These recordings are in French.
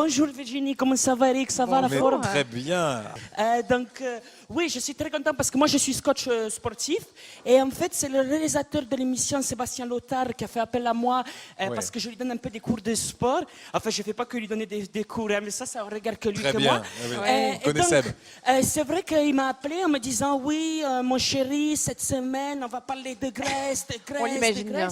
Bonjour Virginie, comment ça va Eric? Ça va la forme? Très bien. Oui, je suis très content parce que moi je suis coach sportif et en fait c'est le réalisateur de l'émission Sébastien Lothar qui a fait appel à moi parce que je lui donne un peu des cours de sport. Enfin, je ne fais pas que lui donner des cours, hein, mais ça on regarde que lui Très que bien. moi. On connaît Seb. C'est vrai qu'il m'a appelé en me disant oui, mon chéri, cette semaine on va parler de Grèce, On l'imagine bien.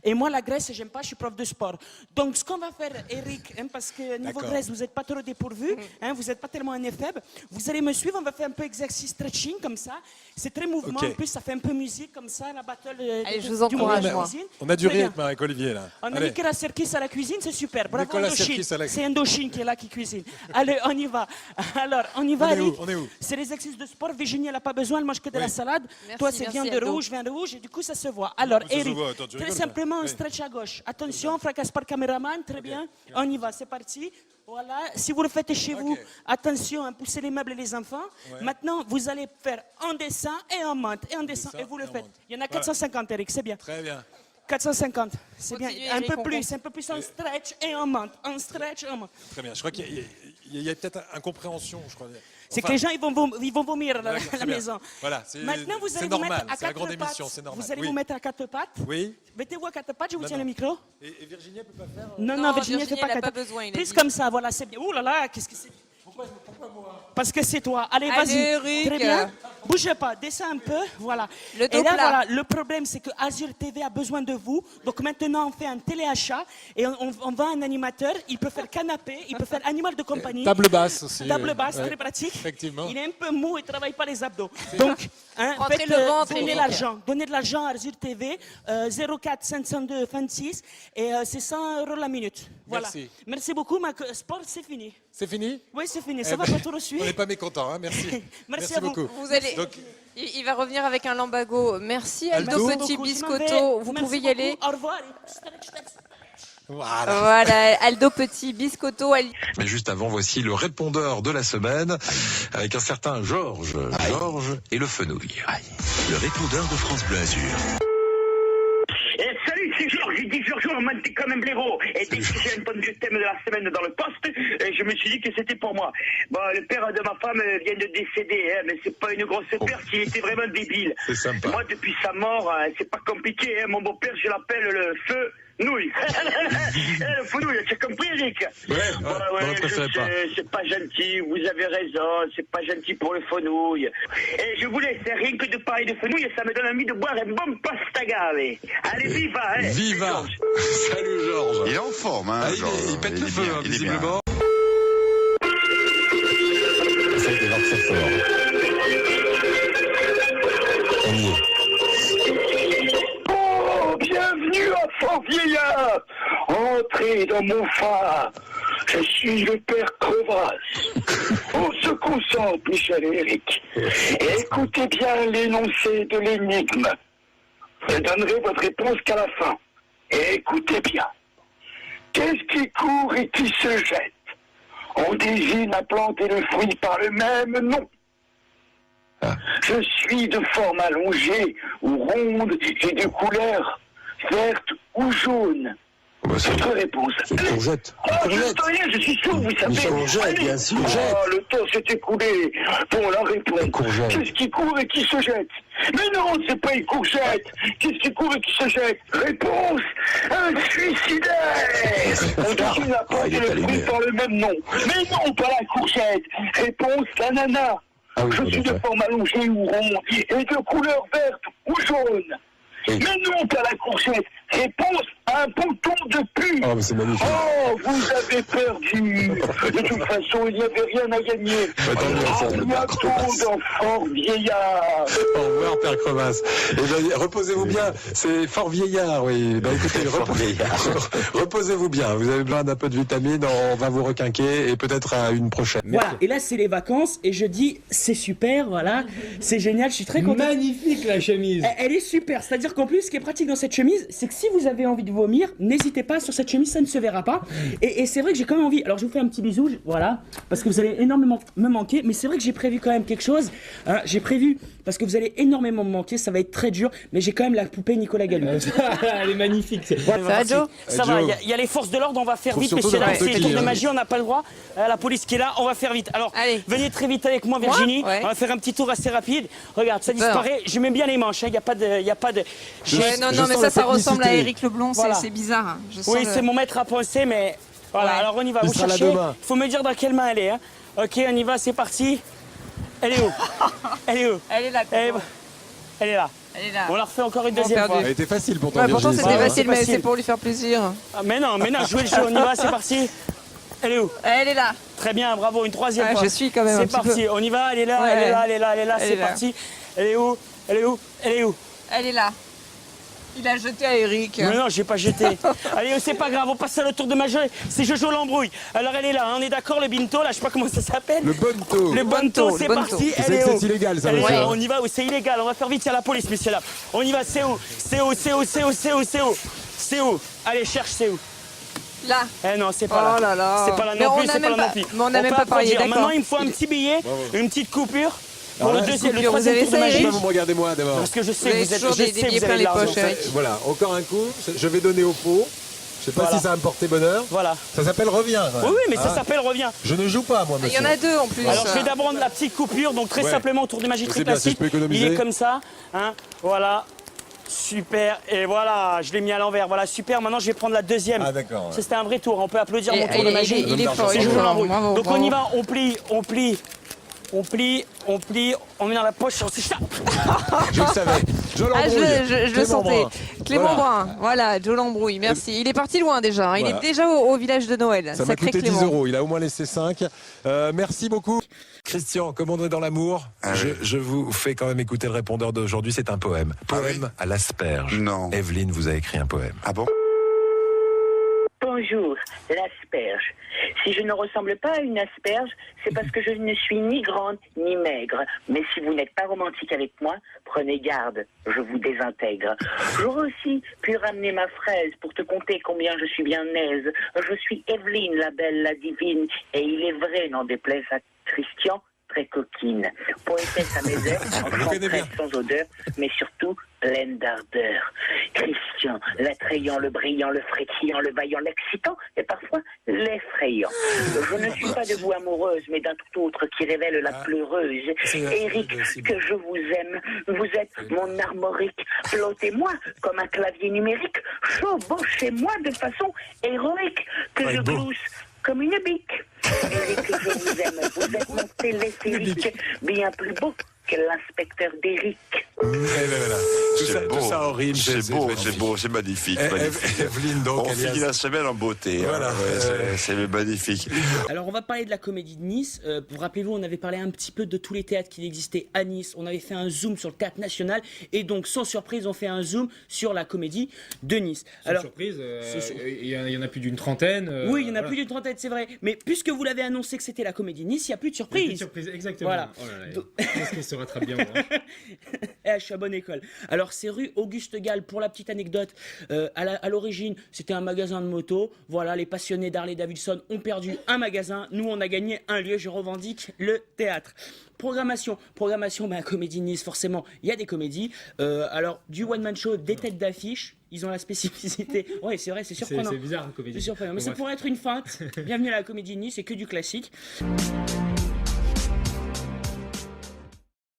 Et moi, la Grèce, j'aime pas, je suis prof de sport. Donc, ce qu'on va faire, Eric, hein, parce que niveau Grèce, vous n'êtes pas trop dépourvu, hein, vous n'êtes pas tellement un éphèbe, vous allez me suivre, on va faire un peu exercice stretching comme ça. C'est très mouvement, en plus, ça fait un peu musique comme ça, la battle Allez, je vous encourage, moi. On a du rythme avec Olivier, là. On a Nicolas Serkis à la cuisine, c'est super. Bravo, Nicolas Indochine. Serkis à la- C'est Indochine qui est là, qui cuisine. Allez, on y va. Alors, on y va, Eric. On est où C'est les exercices de sport. Virginie, elle n'a pas besoin, elle mange que de la salade. Merci, Toi, c'est merci, viande Aldo. rouge, et du coup, ça se voit. Alors, Ça se Eric, voit, attends, tu très rigoles, simplement, là. un stretch à gauche. Attention, fracasse par caméraman, très bien. On y va, c'est parti. Voilà, si vous le faites chez vous, attention, hein, poussez les meubles et les enfants. Maintenant, vous allez faire un dessin et un monte, et un dessin, et vous le faites. Il y en a 450, Eric, c'est bien. Très bien. 450, c'est bien. Continuez, Un Eric, peu on plus, un peu plus, un stretch et un monte. Un stretch et un monte. Très bien. Je crois qu'il y a peut-être incompréhension, je crois. C'est que les gens, ils vont vomir à la très bien. maison. Voilà, Maintenant, vous allez c'est vous mettre normal, à c'est la quatre grande émission, pattes. c'est normal. Vous allez Oui. vous mettre à quatre pattes. Oui. Mettez-vous à quatre pattes, je vous tiens non. le micro. Et Virginie, elle peut pas faire. Non, Virginie, elle fait pas elle a quatre pas besoin, il a Plus dit. comme ça, voilà, c'est bien. Ouh là là, qu'est-ce que c'est? Pourquoi moi? Parce que c'est toi. Allez, Allez, vas-y. Eric. Très bien. Bougez pas, descends un peu. Voilà. Le dos et là, plat. voilà, le problème, c'est que Azure TV a besoin de vous. Donc maintenant, on fait un téléachat et on vend un animateur. Il peut faire canapé, il peut faire animal de compagnie. Table basse aussi. Table basse, Ouais. très pratique. Effectivement. Il est un peu mou et ne travaille pas les abdos. Donc, hein, Rentrez le ventre, donnez Eric. l'argent. Donnez de l'argent à Azure TV, 04 502 26 et c'est 100 € la minute. Voilà. Merci. Merci beaucoup. Ma sport, c'est fini. C'est fini? Oui, c'est fini. Ça Eh va ben, pas trop suivre. On n'est pas mécontents, hein. Merci. Merci à vous. beaucoup. Vous allez... Donc, Il va revenir avec un lambago. Merci Aldo Aldo. Petit beaucoup, je m'en Biscotto. vais. Vous Merci pouvez y beaucoup. aller. Au revoir. voilà. Voilà, Aldo Petit Biscotto. Mais juste avant, voici le répondeur de la semaine avec un certain Georges. Georges et le fenouil. Le répondeur de France Bleu Azur. Salut, c'est Georges, j'ai dit Georges, on m'a dit comme un blaireau. Et dès que j'ai entendu le thème de la semaine dans le poste, je me suis dit que c'était pour moi. Bon, le père de ma femme vient de décéder, hein, mais c'est pas une grosse perte, il était vraiment débile. C'est sympa. Moi, depuis sa mort, c'est pas compliqué, hein. Mon beau-père, je l'appelle le feu. Nouille. Le fou nouille, tu as compris, Eric? Ouais, je préférais pas. sais, c'est pas gentil, vous avez raison, c'est pas gentil pour le fenouil. Et je vous laisse, rien que de parler de fenouil, ça me donne envie de boire un bon pastagave. Allez, viva, hein. Viva. Georges. Salut Georges. Il est en forme, hein, Ah, il Georges. il pète le est feu, bien, hein, il est bien. visiblement. Ça, il va très fort. On y est. Oh, bienvenue à Fort-Vieillard. Entrez dans mon phare. Je suis le père Crevasse. On se concentre, Michel et Eric. Et écoutez bien l'énoncé de l'énigme. Je donnerai votre réponse qu'à la fin. Et écoutez bien. Qu'est-ce qui court et qui se jette? On désigne la plante et le fruit par le même nom. Je suis de forme allongée ou ronde et de couleur verte ou jaune. Bah, c'est Votre réponse. une courgette. Oh, je ne sais rien, je suis sourd, vous savez. Une courgette, Allez. bien sûr. Oh, le temps s'est écoulé. Bon, la réponse. Courgette. Qu'est-ce qui court et qui se jette? Mais non, c'est pas une courgette. Qu'est-ce qui court et qui se jette? Réponse, un suicidaire. On désigne la plante il et est le fruit allumé. par le même nom. Mais non, pas la courgette. Réponse, l'ananas. Ah oui, Je suis de d'accord. forme allongée ou ronde et de couleur verte ou jaune. Oui. Mais non, pas la courgette. Réponse, un bouton de pub. Oh, mais c'est magnifique. Oh, vous avez perdu. De toute façon, il n'y avait rien à gagner. Bah, tant mieux, ça, À le père bientôt Crevasse. dans Fort Vieillard. Au revoir, Père Crevasse. Eh ben, reposez-vous bien. C'est fort vieillard, oui. Ben, écoutez, reposez-vous bien. Vous avez besoin d'un peu de vitamines. On va vous requinquer et peut-être à une prochaine. Voilà, et là c'est les vacances et je dis c'est super, voilà, c'est génial, je suis très content. Magnifique la chemise. Elle est super, c'est-à-dire qu'en plus ce qui est pratique dans cette chemise, c'est que si vous avez envie de vous vomir, n'hésitez pas, sur cette chemise, ça ne se verra pas. Et c'est vrai que j'ai quand même envie, alors je vous fais un petit bisou, voilà, parce que vous allez énormément me manquer, mais c'est vrai que j'ai prévu quand même quelque chose. Hein, j'ai prévu, parce que vous allez énormément me manquer, ça va être très dur, mais j'ai quand même la poupée Nicolas Gallo. Elle est magnifique. Ça va, Joe? Ça va, il y a les forces de l'ordre, on va faire vite, surtout messieurs, n'importe c'est le qui, tour de hein. magie, on n'a pas le droit. La police qui est là, on va faire vite. Alors, Allez. venez très vite avec moi, Virginie. Ouais. On va faire un petit tour assez rapide. Regarde, ça Peur. disparaît. Je mets bien les manches, il n'y a pas de. Ouais, non, je mais sens ça, la ça ressemble à technicité. Éric Leblond, Voilà. c'est bizarre. Hein. Je sens Oui, le- c'est mon maître à penser, mais voilà. Ouais. Alors on y va. Il Vous sera là cherchez. demain. Il faut me dire dans quelle main elle est. Hein. Ok, on y va. C'est parti. Elle est où? Elle est où? Elle est là, Elle est... Coco. elle est là. Elle est là. On la refait encore une Bon, deuxième perdu. fois. Elle était facile pourtant. Ouais, pourtant, Virginie, c'était ça va. facile, mais facile. c'est pour lui faire plaisir. Ah, mais non, jouez le jeu. On y va. C'est parti. Elle est où? Elle est là. Très bien, bravo. Une troisième Ouais, fois. je suis quand même un C'est petit parti. peu. On y va. Elle est là. Ouais. Elle est là. Elle est là. Elle est là. Elle C'est est là. parti. Elle est où? Elle est où? Elle est où? Elle est là. Il a jeté à Eric. Mais non, j'ai pas jeté. Allez, c'est pas grave, on passe à le tour de ma jeu. C'est Jojo l'embrouille. Alors elle est là, hein, on est d'accord, le binto, là, je sais pas comment ça s'appelle. Le bonto. Le bonto, le c'est bonto. parti. Vous Elle savez est que où? c'est illégal, ça, Elle est monsieur, là, hein. on y va, c'est illégal, on va faire vite, il y a la police, messieurs là. On y va, c'est où? C'est où? C'est où? C'est où? C'est où? C'est où? C'est où? Allez, cherche, c'est où? Là. Eh non, c'est pas Oh là là. C'est pas là Mais non on plus, n'a c'est pas même là pas- non plus. mais on n'a peut même pas parlé, applaudir. d'accord. Maintenant, il me faut un petit billet, une petite coupure pour Alors le là, deuxième, le coupure, vous troisième avez tour de ça, magie. Eric Vous me regardez moi d'abord. Parce que je sais Vous que avez vous êtes, toujours je des sais que billets vous plein avez les l'argent. poches, Eric. Voilà, encore un coup. Je vais donner au pot. Je sais pas Voilà. si ça va me porter bonheur. Voilà. Ça s'appelle Reviens. quand même. Oui, mais ça Ah. s'appelle Reviens. Je ne joue pas, moi, Il y monsieur. en a deux en plus. Alors je vais d'abord la petite coupure, donc très Ouais. simplement tour de magie très C'est bien, si classique. je peux économiser. Il est comme ça, hein, voilà, super, et voilà, je l'ai mis à l'envers, voilà, super, maintenant je vais prendre la deuxième. Ah, d'accord, ouais. Ça, c'était un vrai tour, on peut applaudir Et- mon tour de magie. il est fort, C'est il est Jojo fort. l'embrouille. Bravo, Donc bravo. on y va, on plie, on met dans la poche, on s'échappe. Je le savais. Je Ah, l'embrouille. je le Clément sentais. Brun. Clément Voilà. Brun, voilà, Joe l'embrouille, merci. Il est parti loin déjà, hein. Il Voilà. est déjà au village de Noël. Ça m'a Sacré coûté 10 Clément. €. Il a au moins laissé 5. Merci beaucoup. Christian, comme on est dans l'amour, je vous fais quand même écouter le répondeur d'aujourd'hui. C'est un poème. Poème à l'asperge. Non. Evelyne vous a écrit un poème. Ah bon? Bonjour, l'asperge. Si je ne ressemble pas à une asperge, c'est parce que je ne suis ni grande ni maigre. Mais si vous n'êtes pas romantique avec moi, prenez garde, je vous désintègre. J'aurais aussi pu ramener ma fraise pour te conter combien je suis bien aise. Je suis Evelyne, la belle, la divine, et il est vrai, n'en déplaise à Christian, très coquine. Poétesse à mes ailes, en connais bien. sans odeur, mais surtout pleine d'ardeur. Christian, l'attrayant, le brillant, le frétillant, le vaillant, l'excitant, et parfois l'effrayant. Je ne suis pas de vous amoureuse, mais d'un tout autre qui révèle la pleureuse. Éric, que je vous aime, vous êtes mon armorique. Flottez-moi comme un clavier numérique, chevauchez-moi de façon héroïque, que je glousse comme une bique. Éric, je vous aime, vous êtes mon téléphérique, bien plus beau que l'inspecteur d'Éric. Tout ça horrible. C'est magnifique. Evelyne, donc, On alias- finit la semaine en beauté. Voilà. C'est magnifique. Alors on va parler de la comédie de Nice. Vous rappelez-vous, on avait parlé un petit peu de tous les théâtres qui existaient à Nice. On avait fait un zoom sur le théâtre national et donc sans surprise, on fait un zoom sur la comédie de Nice. Sans surprise, il y en a plus d'une trentaine. Oui, il y en a voilà. plus d'une trentaine, c'est vrai. Mais puisque vous l'avez annoncé que c'était la comédie de Nice, il n'y a plus de Il y a plus de surprise. surprise, exactement. Voilà. Oh là là, Donc- qu'est-ce qu'elle se rattrape bien, moi, hein. Eh, je suis à bonne école. Alors, c'est rue Auguste Gall. Pour la petite anecdote, à l'origine, c'était un magasin de moto. Voilà, les passionnés d'Harley Davidson ont perdu un magasin. Nous, on a gagné un lieu. Je revendique le théâtre. Programmation, ben, Comédie Nice, forcément, il y a des comédies. Alors, du one-man show, des têtes d'affiche. Ils ont la spécificité. Ouais, c'est vrai, c'est surprenant. C'est bizarre, une comédie. C'est surprenant. Mais Bon, ça bref. pourrait être une feinte. Bienvenue à la Comédie de Nice, c'est que du classique.